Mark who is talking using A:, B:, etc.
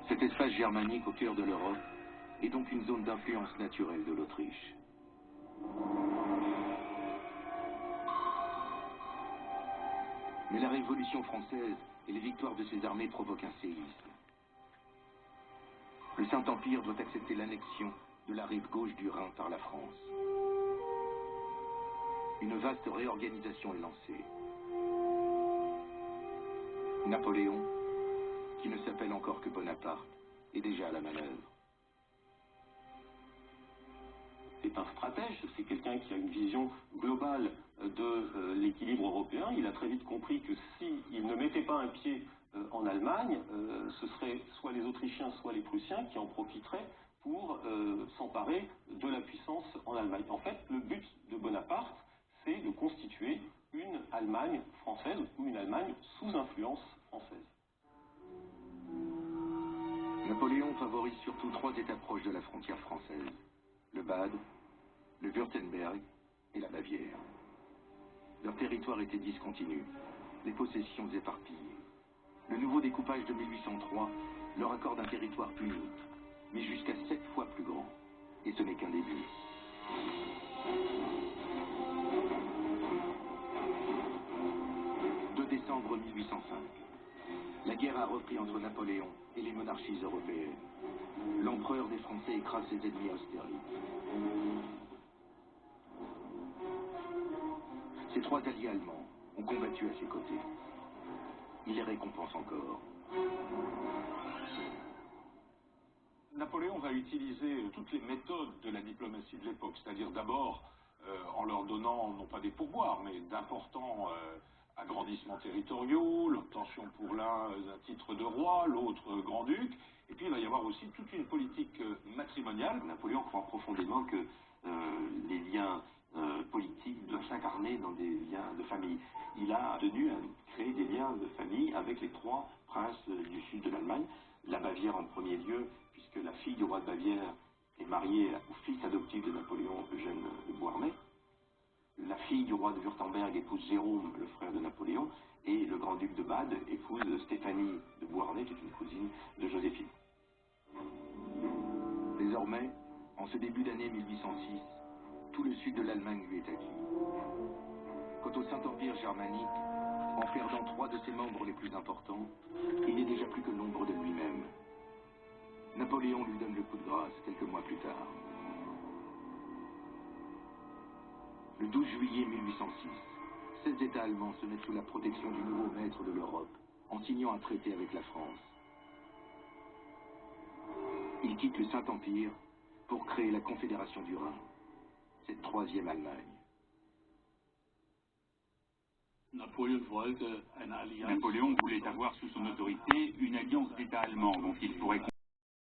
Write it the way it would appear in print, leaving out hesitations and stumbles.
A: Cet espace germanique au cœur de l'Europe est donc une zone d'influence naturelle de l'Autriche. Mais la Révolution française et les victoires de ses armées provoquent un séisme. Le Saint-Empire doit accepter l'annexion de la rive gauche du Rhin par la France. Une vaste réorganisation est lancée. Napoléon, qui ne s'appelle encore que Bonaparte, est déjà à la manœuvre.
B: C'est un stratège, c'est quelqu'un qui a une vision globale de l'équilibre européen. Il a très vite compris que s'il ne mettait pas un pied en Allemagne, ce serait soit les Autrichiens, soit les Prussiens qui en profiteraient pour s'emparer de la puissance en Allemagne. En fait, le but de Bonaparte, c'est de constituer une Allemagne française ou une Allemagne sous influence française.
A: Napoléon favorise surtout 3 États proches de la frontière française: le Bade, le Wurtemberg et la Bavière. Leur territoire était discontinu, les possessions éparpillées. Le nouveau découpage de 1803 leur accorde un territoire unique, mais jusqu'à 7 fois plus grand. Et ce n'est qu'un début. « 2 décembre 1805. La guerre a repris entre Napoléon et les monarchies européennes. L'empereur des Français écrase ses ennemis à Austerlitz. Ces 3 alliés allemands ont combattu à ses côtés. Il les récompense encore.
C: Napoléon va utiliser toutes les méthodes de la diplomatie de l'époque, c'est-à-dire d'abord en leur donnant non pas des pourboires, mais d'importants agrandissements territoriaux, l'obtention pour l'un d'un titre de roi, l'autre grand-duc, et puis il va y avoir aussi toute une politique matrimoniale.
B: Napoléon croit profondément que les liens politiques doivent s'incarner dans des liens de famille. Il a tenu à créer des liens de famille avec les 3 princes du sud de l'Allemagne, la Bavière en premier lieu, puisque la fille du roi de Bavière est mariée au fils adoptif de Napoléon, Eugène de Beauharnais. La fille du roi de Wurtemberg épouse Jérôme, le frère de Napoléon, et le grand-duc de Bade épouse Stéphanie de Beauharnais, qui est une cousine de Joséphine.
A: Désormais, en ce début d'année 1806, tout le sud de l'Allemagne lui est acquis. Quant au Saint-Empire germanique, en perdant 3 de ses membres les plus importants, il n'est déjà plus que l'ombre de lui-même. Napoléon lui donne le coup de grâce quelques mois plus tard. Le 12 juillet 1806, 16 États allemands se mettent sous la protection du nouveau maître de l'Europe, en signant un traité avec la France. Ils quittent le Saint-Empire pour créer la Confédération du Rhin, cette 3e Allemagne.
D: Napoléon voulait avoir sous son autorité une alliance d'États allemands dont il pourrait